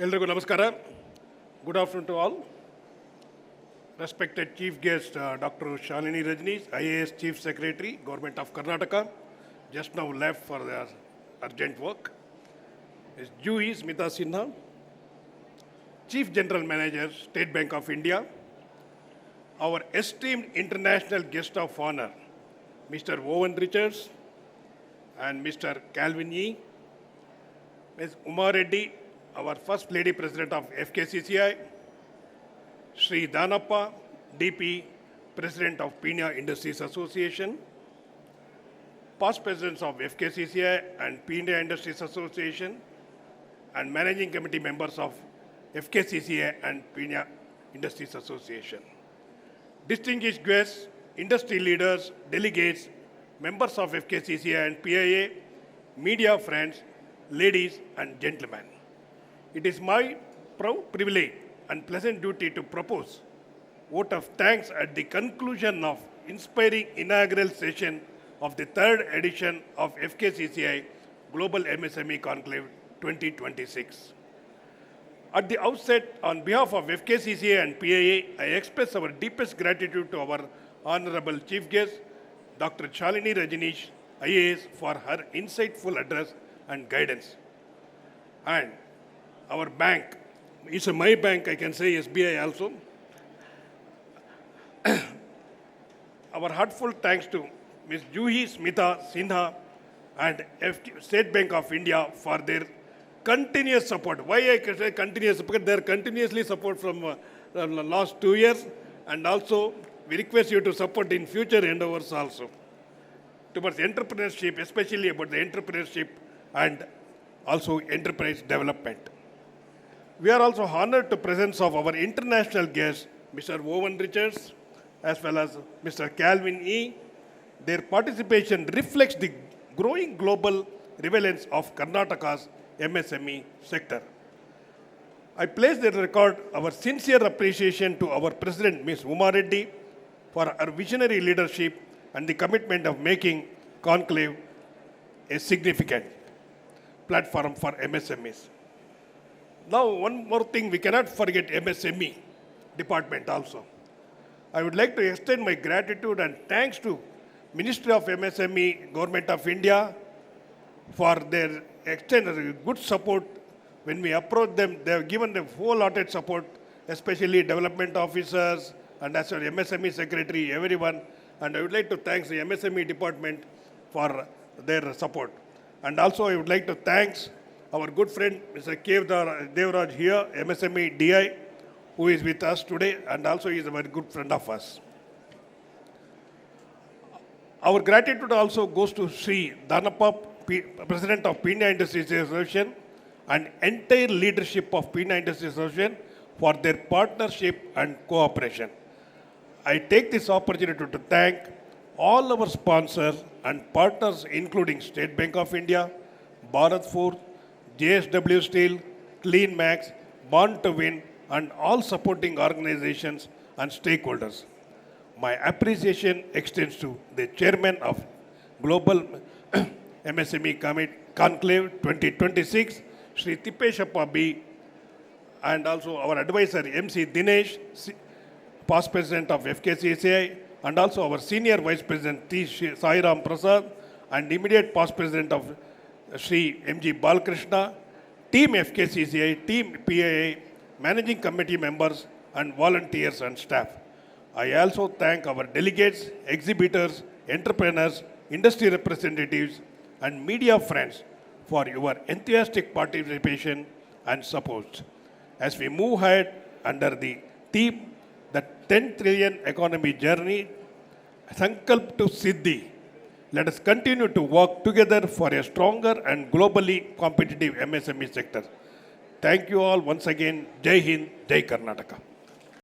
ಎಲ್ರಿಗೂ ನಮಸ್ಕಾರ. Good afternoon to all. Respected Chief Guest Dr. Shalini Rajneesh, IAS Chief Secretary, Government of Karnataka, just now left for their urgent work. Ms. Juhi Smita Sinha, Chief General Manager, State Bank of India. Our esteemed international guest of honor, Mr. Owen Richards and Mr. Calvin Yee. Ms. Uma Reddy, our First Lady President of FKCCI, Sri Danappa, DP, President of Peenya Industries Association, past presidents of FKCCI and Peenya Industries Association, and Managing Committee members of FKCCI and Peenya Industries Association. Distinguished guests, industry leaders, delegates, members of FKCCI and PIA, media friends, ladies and gentlemen. It is my proud privilege and pleasant duty to propose vote of thanks at the conclusion of inspiring inaugural session of the third edition of FKCCI Global MSME Conclave 2026. At the outset, on behalf of FKCCI and PIA, I express our deepest gratitude to our Honorable Chief Guest, Dr. Shalini Rajneesh, IAS, for her insightful address and guidance. And our bank, it's my bank, I can say SBI also. Our heartfelt thanks to Ms. Juhi Smita Sinha and State Bank of India for their continuous support. Why I can say continuous? Because they are continuously support from the last 2 years, and also we request you to support in future endeavors also towards entrepreneurship, especially about the entrepreneurship and also enterprise development. We are also honored to presence of our international guest, Mr. Owen Richards, as well as Mr. Calvin Yee. Their participation reflects the growing global relevance of Karnataka's MSME sector. I place the record our sincere appreciation to our President, Ms. Uma Reddy, for her visionary leadership and the commitment of making Conclave a significant platform for MSMEs. Now, one more thing, we cannot forget MSME department also. I would like to extend my gratitude and thanks to Ministry of MSME, Government of India, for their extended good support. When we approach them, they have given a wholehearted support, especially development officers and as well MSME secretary, everyone. And I would like to thank the MSME department for their support. And also I would like to thank our good friend, Mr. Devraj here, MSME DI, who is with us today, and also he is a very good friend of us. Our gratitude also goes to Sri Danappa, President of Peenya Industries Association, and entire leadership of Peenya Industries Association for their partnership and cooperation. I take this opportunity to thank all our sponsors and partners, including State Bank of India, Bharat Forge, JSW Steel, Clean Max, Born to Win, and all supporting organizations and stakeholders. My appreciation extends to the Chairman of Global MSME Conclave 2026, Sri Tippeshappa B, and also our advisor, MC Dinesh, past President of FKCCI, and also our Senior Vice President, T. Sairam Prasad, and immediate past President of Sri M.G. Balkrishna, Team FKCCI, Team PIA, Managing Committee members, and volunteers and staff. I also thank our delegates, exhibitors, entrepreneurs, industry representatives, and media friends for your enthusiastic participation and support. As we move ahead under the theme, the 10 trillion economy journey, Sankalp to Siddhi, let us continue to work together for a stronger and globally competitive MSME sector. Thank you all once again. Jai Hind, Jai Karnataka.